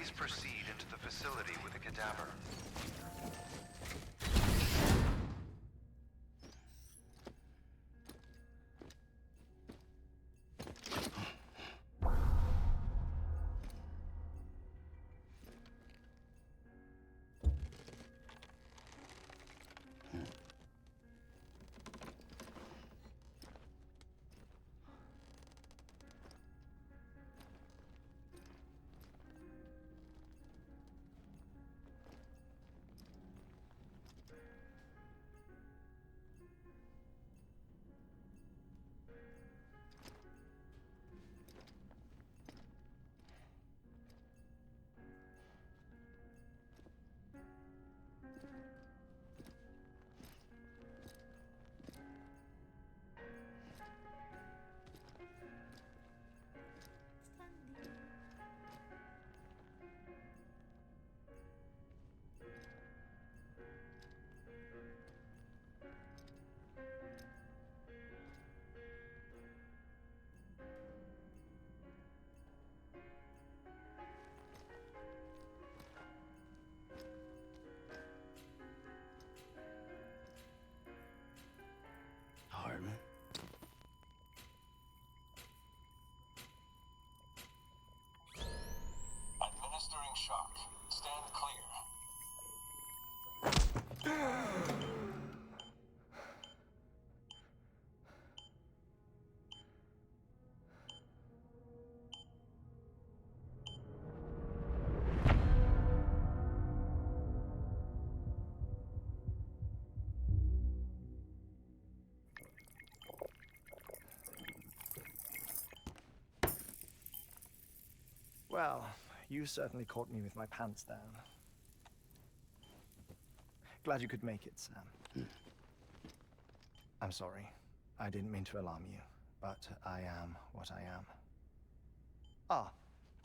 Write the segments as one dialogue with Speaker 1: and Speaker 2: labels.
Speaker 1: Please proceed into the facility with the cadaver.
Speaker 2: Hardman.
Speaker 3: Administering shock. Stand clear.
Speaker 4: Well, you certainly caught me with my pants down. Glad you could make it, Sam. I'm sorry. I didn't mean to alarm you, but I am what I am. Ah,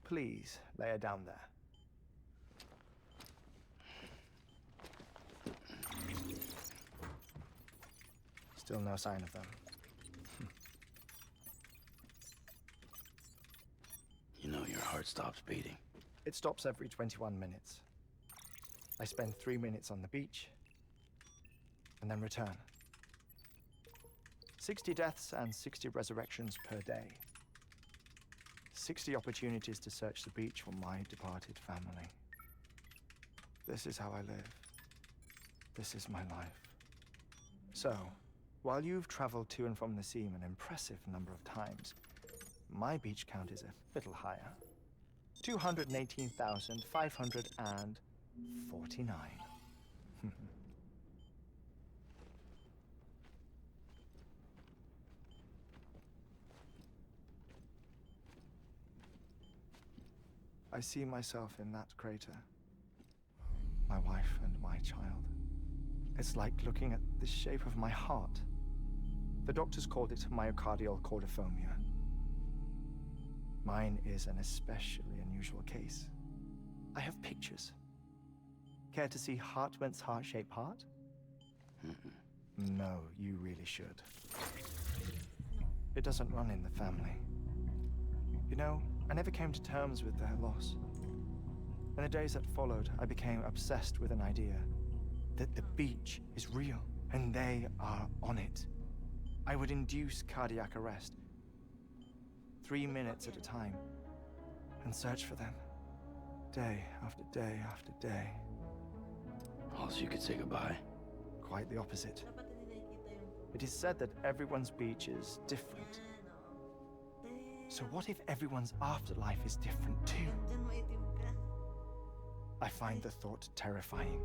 Speaker 4: please, lay her down there. Still no sign of them.
Speaker 2: You know your heart stops beating.
Speaker 4: It stops every 21 minutes. I spend 3 minutes on the beach, and then return. 60 deaths and 60 resurrections per day. 60 opportunities to search the beach for my departed family. This is how I live. This is my life. So, while you've traveled to and from the sea an impressive number of times, my beach count is a little higher. 218,549. I see myself in that crater. My wife and my child. It's like looking at the shape of my heart. The doctors called it myocardial cordiformia. Mine is an especially unusual case. I have pictures. Care to see Hartman's heart-shaped heart? No, you really should. It doesn't run in the family. You know, I never came to terms with their loss. In the days that followed, I became obsessed with an idea that the beach is real and they are on it. I would induce cardiac arrest, 3 minutes at a time, and search for them, day after day after day.
Speaker 2: Also, you could say goodbye.
Speaker 4: Quite the opposite. It is said that everyone's beach is different. So what if everyone's afterlife is different too? I find the thought terrifying,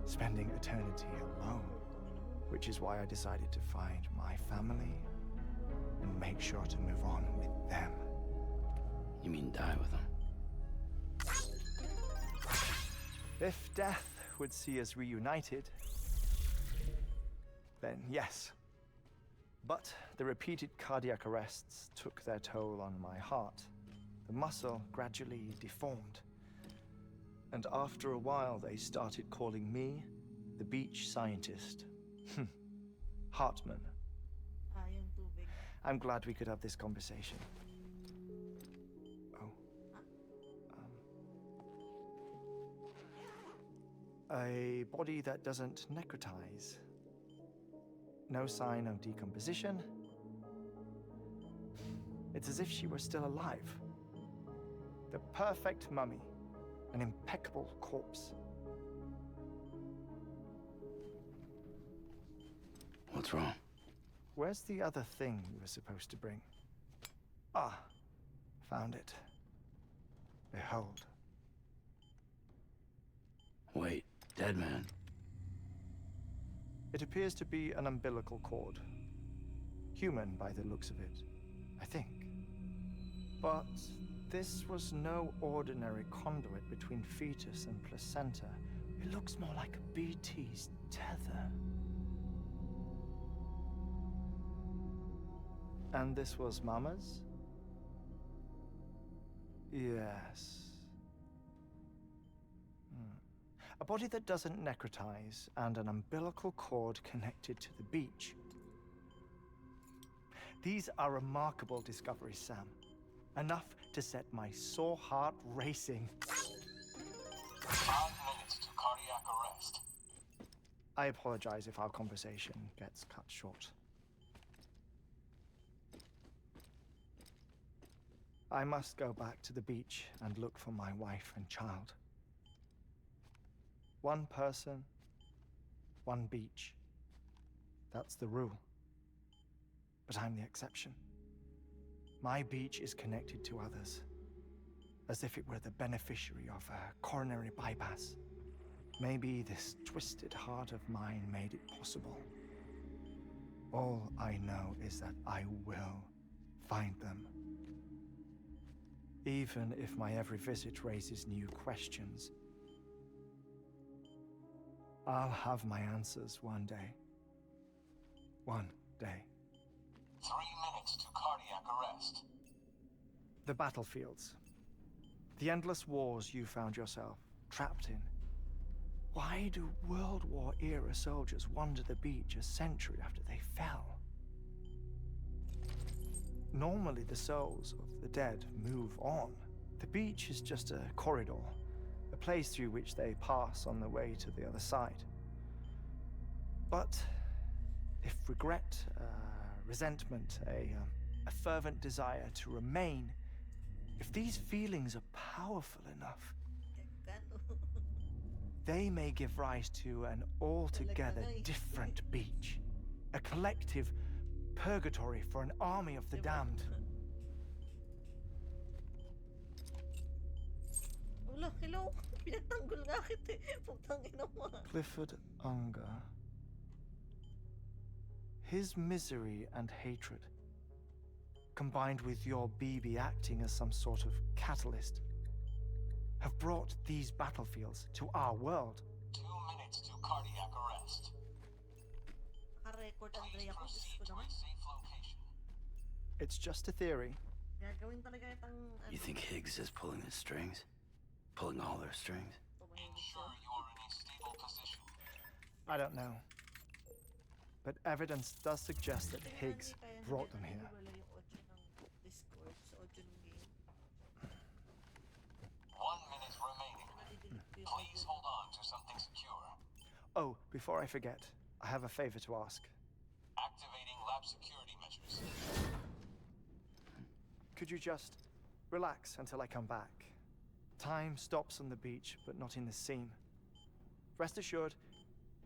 Speaker 4: spending eternity alone, which is why I decided to find my family and make sure to move on with them.
Speaker 2: You mean die with them?
Speaker 4: If death would see us reunited, then yes. But the repeated cardiac arrests took their toll on my heart. The muscle gradually deformed. And after a while, they started calling me the beach scientist. Hartman.
Speaker 5: Yung tubig.
Speaker 4: I'm glad we could have this conversation. Oh. A body that doesn't necrotize. No sign of decomposition. It's as if she were still alive. The perfect mummy. An impeccable corpse.
Speaker 2: What's wrong?
Speaker 4: Where's the other thing you were supposed to bring? Ah, found it. Behold.
Speaker 2: Wait, dead man.
Speaker 4: It appears to be an umbilical cord. Human by the looks of it, I think. But this was no ordinary conduit between fetus and placenta. It looks more like a BT's tether. And this was Mama's? Yes. A body that doesn't necrotize and an umbilical cord connected to the beach. These are remarkable discoveries, Sam. Enough to set my sore heart racing.
Speaker 3: 5 minutes to cardiac arrest.
Speaker 4: I apologize if our conversation gets cut short. I must go back to the beach and look for my wife and child. One person, one beach. That's the rule. But I'm the exception. My beach is connected to others, as if it were the beneficiary of a coronary bypass. Maybe this twisted heart of mine made it possible. All I know is that I will find them. Even if my every visit raises new questions, I'll have my answers one day. One day.
Speaker 3: 3 minutes to cardiac arrest.
Speaker 4: The battlefields. The endless wars you found yourself trapped in. Why do World War-era soldiers wander the beach a century after they fell? Normally, the souls of the dead move on. The beach is just a corridor, a place through which they pass on the way to the other side. But if regret, resentment, a fervent desire to remain, if these feelings are powerful enough, they may give rise to an altogether different beach, a collective purgatory for an army of the damned.
Speaker 5: Wala, hello. Pinagtanggol nga kita eh. Putang ina mo.
Speaker 4: Clifford Unger. His misery and hatred, combined with your BB acting as some sort of catalyst, have brought these battlefields to our world.
Speaker 3: 2 minutes to cardiac arrest.
Speaker 5: Naka-record
Speaker 3: Please
Speaker 5: Andrea ko. Diyos
Speaker 3: proceed
Speaker 5: ko
Speaker 3: to a
Speaker 5: naman.
Speaker 3: safe location.
Speaker 4: It's just a theory.
Speaker 5: Gagawin talaga itang
Speaker 2: You think Higgs is pulling the strings? Pulling all their strings?
Speaker 5: tumahimik
Speaker 3: Ensure
Speaker 5: siya.
Speaker 3: you are in a stable position.
Speaker 4: I don't know. But evidence does suggest that Higgs brought them here.
Speaker 5: Wala yung audio ng Discord sa audio ng game.
Speaker 3: 1 minute remaining.
Speaker 5: Nadidelete ko yung
Speaker 3: Please
Speaker 5: audio.
Speaker 3: hold on to something secure.
Speaker 4: Oh, before I forget, I have a favor to ask.
Speaker 3: Activating lab security measures.
Speaker 4: Could you just relax until I come back? Time stops on the beach, but not in the scene. Rest assured,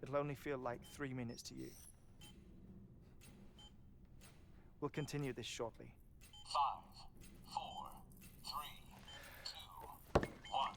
Speaker 4: it'll only feel like 3 minutes to you. We'll continue this shortly.
Speaker 3: 5, 4, 3, 2, 1.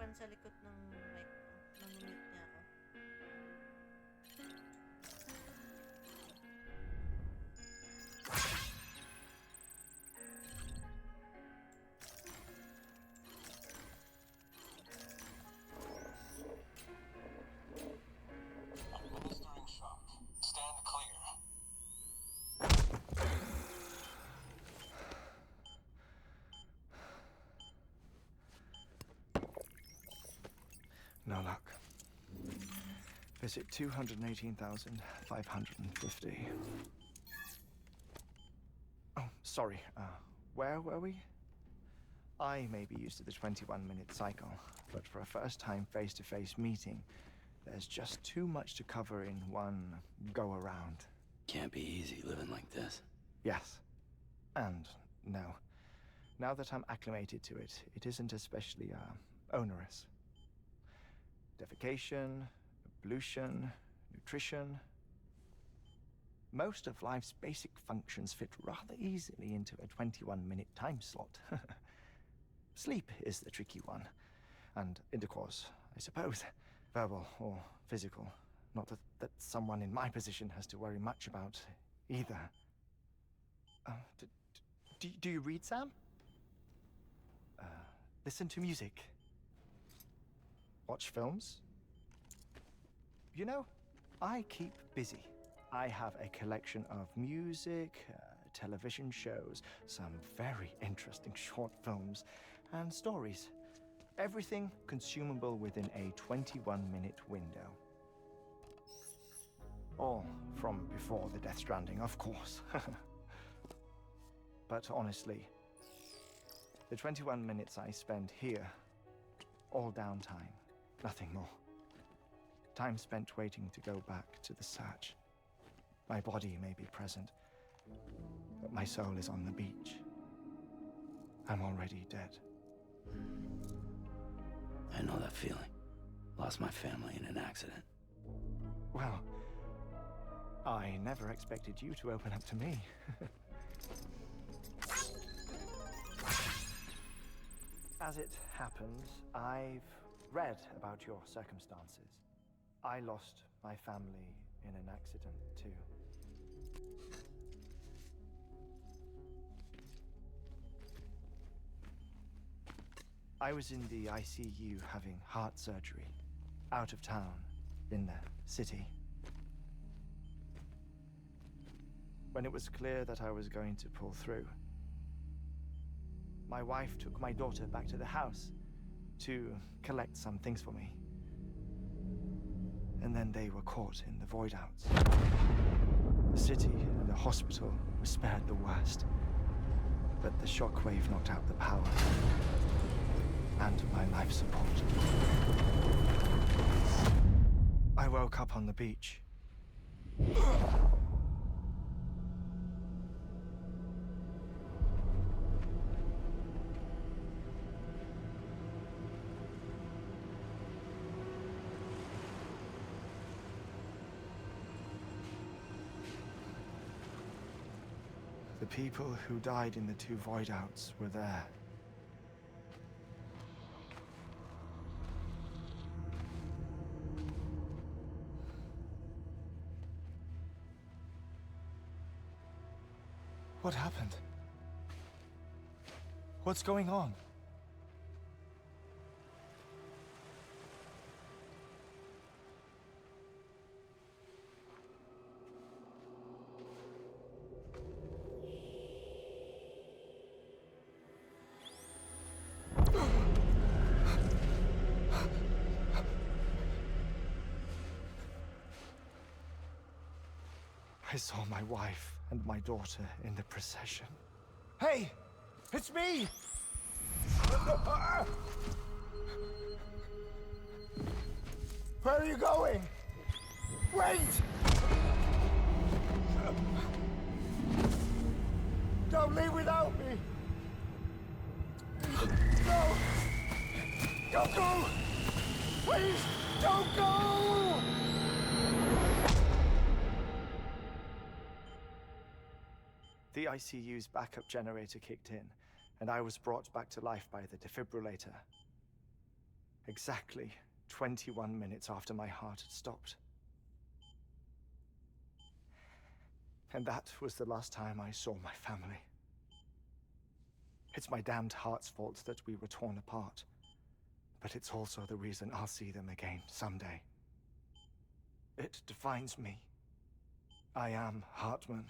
Speaker 5: fan sa likod ng mic ko. Nang-mute niya ako.
Speaker 3: Administering shock. Stand clear.
Speaker 4: No luck. Visit 218,550. Oh, sorry. Where were we? I may be used to the 21-minute cycle, but for a first-time face-to-face meeting, there's just too much to cover in one go-around.
Speaker 2: Can't be easy living like this.
Speaker 4: Yes. And no. Now that I'm acclimated to it, it isn't especially, onerous. Defecation, ablution, nutrition. Most of life's basic functions fit rather easily into a 21-minute time slot. Sleep is the tricky one. And intercourse, I suppose. Verbal or physical. Not that someone in my position has to worry much about either. Do you read, Sam? Listen to music. Watch films? You know, I keep busy. I have a collection of music, television shows, some very interesting short films, and stories. Everything consumable within a 21-minute window. All from before the Death Stranding, of course. But honestly, the 21 minutes I spend here, all downtime, nothing more. Time spent waiting to go back to the search. My body may be present, but my soul is on the beach. I'm already dead.
Speaker 2: I know that feeling. Lost my family in an accident.
Speaker 4: Well, I never expected you to open up to me. As it happens, I've read about your circumstances. I lost my family in an accident, too. I was in the ICU having heart surgery, out of town, in the city. When it was clear that I was going to pull through, my wife took my daughter back to the house to collect some things for me. And then they were caught in the void outs. The city and the hospital were spared the worst, but the shockwave knocked out the power and my life support. I woke up on the beach. The people who died in the two void outs were there. What happened? What's going on? I saw my wife and my daughter in the procession. Hey! It's me! Where are you going? Wait! Don't leave without me! No! Don't go! Please, don't go! The ICU's backup generator kicked in, and I was brought back to life by the defibrillator. exactly 21 minutes after my heart had stopped. And that was the last time I saw my family. It's my damned heart's fault that we were torn apart. But it's also the reason I'll see them again someday. It defines me. I am Hartman.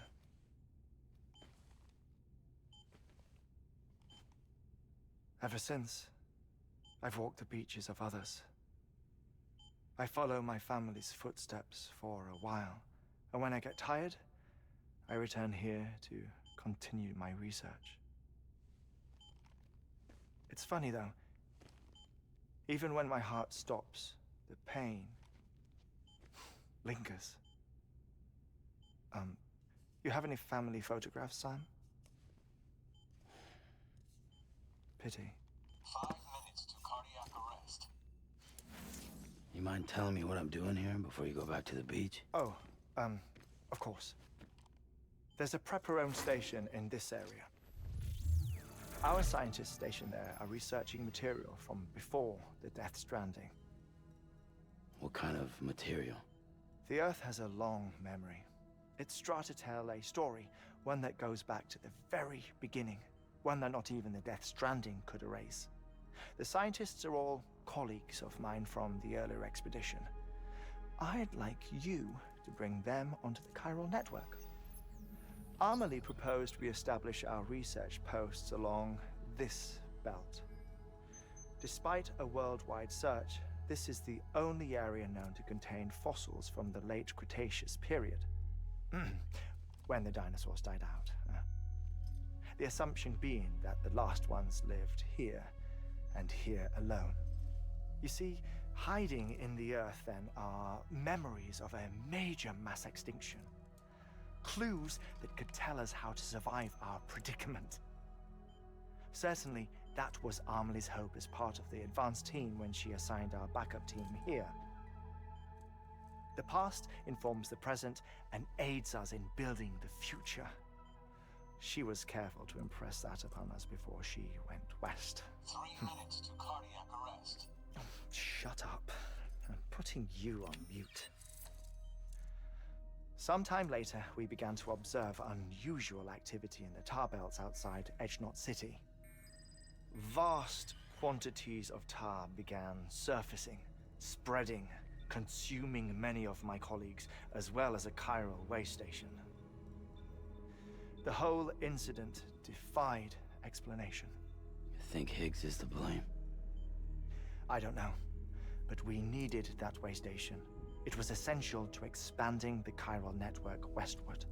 Speaker 4: Ever since, I've walked the beaches of others. I follow my family's footsteps for a while, and when I get tired, I return here to continue my research. It's funny though, even when my heart stops, the pain lingers. You have any family photographs, Sam? Pity.
Speaker 3: 5 minutes to cardiac arrest.
Speaker 2: You mind telling me what I'm doing here before you go back to the beach?
Speaker 4: Oh, of course. There's a Prepperone station in this area. Our scientists stationed there are researching material from before the Death Stranding.
Speaker 2: What kind of material?
Speaker 4: The Earth has a long memory. It's trying to tell a story, one that goes back to the very beginning, one that not even the Death Stranding could erase. The scientists are all colleagues of mine from the earlier expedition. I'd like you to bring them onto the chiral network. Amelie proposed we establish our research posts along this belt. Despite a worldwide search, this is the only area known to contain fossils from the late Cretaceous period, when the dinosaurs died out. The assumption being that the last ones lived here, and here alone. You see, hiding in the Earth then are memories of a major mass extinction. Clues that could tell us how to survive our predicament. Certainly, that was Amelie's hope as part of the advanced team when she assigned our backup team here. The past informs the present and aids us in building the future. She was careful to impress that upon us before she went west.
Speaker 3: 3 minutes to cardiac arrest.
Speaker 4: Shut up. I'm putting you on mute. Sometime later, we began to observe unusual activity in the tar belts outside Edgenot City. Vast quantities of tar began surfacing, spreading, consuming many of my colleagues, as well as a chiral way station. The whole incident defied explanation.
Speaker 2: You think Higgs is to blame?
Speaker 4: I don't know, but we needed that way station. It was essential to expanding the chiral network westward.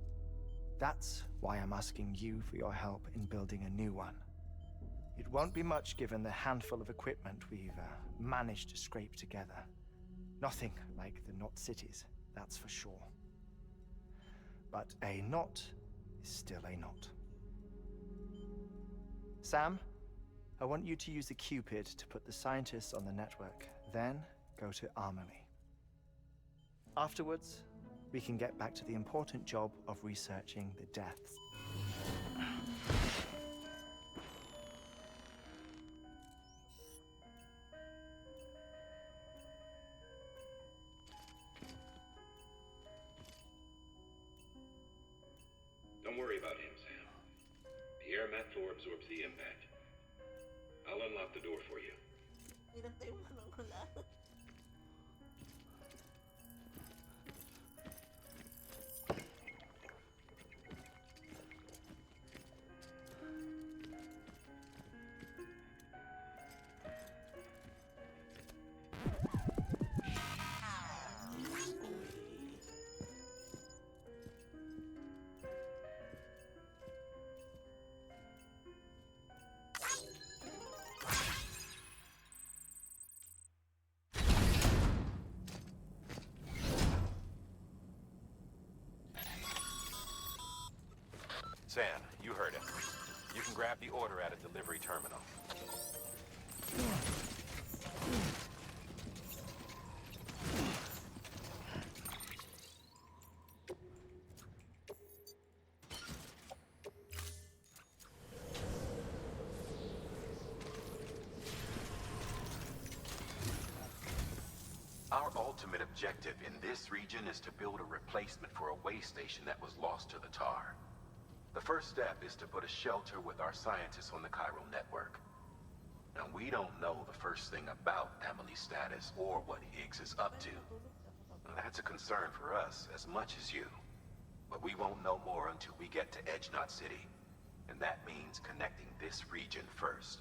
Speaker 4: That's why I'm asking you for your help in building a new one. It won't be much given the handful of equipment we've managed to scrape together. Nothing like the knot cities, that's for sure. But a knot is still a knot. Sam, I want you to use the Cupid to put the scientists on the network, then go to Amelie. Afterwards, we can get back to the important job of researching the deaths.
Speaker 6: Don't worry about him, Sam. The air mat floor absorbs the impact. I'll unlock the door for you.
Speaker 5: Hirap tayo manangkula.
Speaker 6: Sam, you heard him. You can grab the order at a delivery terminal.
Speaker 7: Our ultimate objective in this region is to build a replacement for a way station that was lost to the tar. The first step is to put a shelter with our scientists on the chiral network. Now, we don't know the first thing about Emily's status or what Higgs is up to. That's a concern for us as much as you. But we won't know more until we get to Edge Knot City. And that means connecting this region first.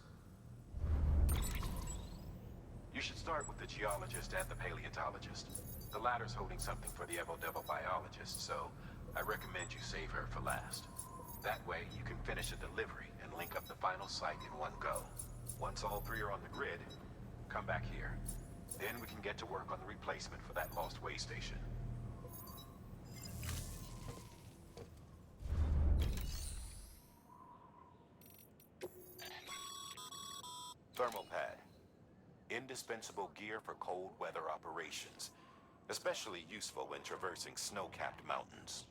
Speaker 7: You should start with the geologist and the paleontologist. The latter's holding something for the Evo-Devo biologist, so I recommend you save her for last. That way, you can finish a delivery and link up the final site in one go. Once all three are on the grid, come back here. Then we can get to work on the replacement for that lost way station. Thermal pad. Indispensable gear for cold weather operations. Especially useful when traversing snow-capped mountains.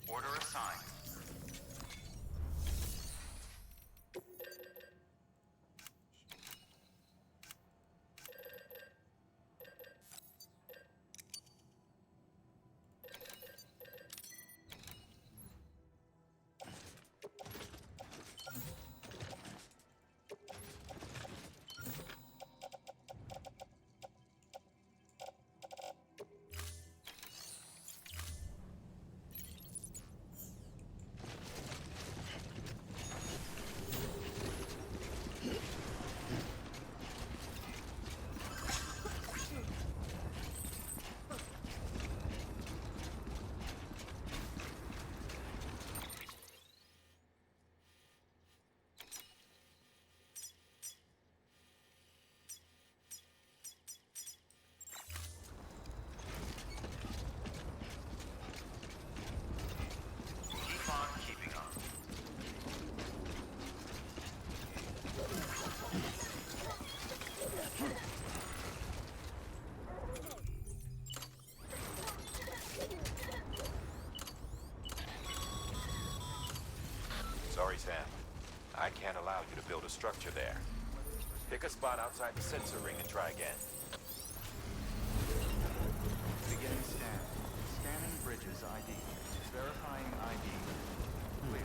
Speaker 1: Order assigned. Keep on keeping on.
Speaker 7: Sorry, Sam. I can't allow you to build a structure there. Pick a spot outside the sensor ring and try again.
Speaker 1: Beginning scan. Scanning bridges ID. Verifying ID. Clear.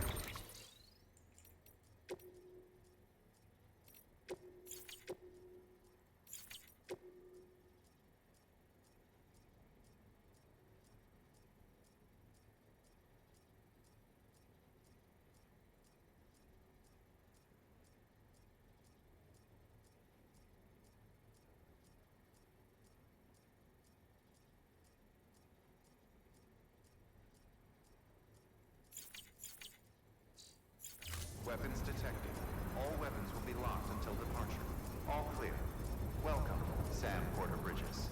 Speaker 1: Weapons detected. All weapons will be locked until departure. All clear. Welcome, Sam Porter Bridges.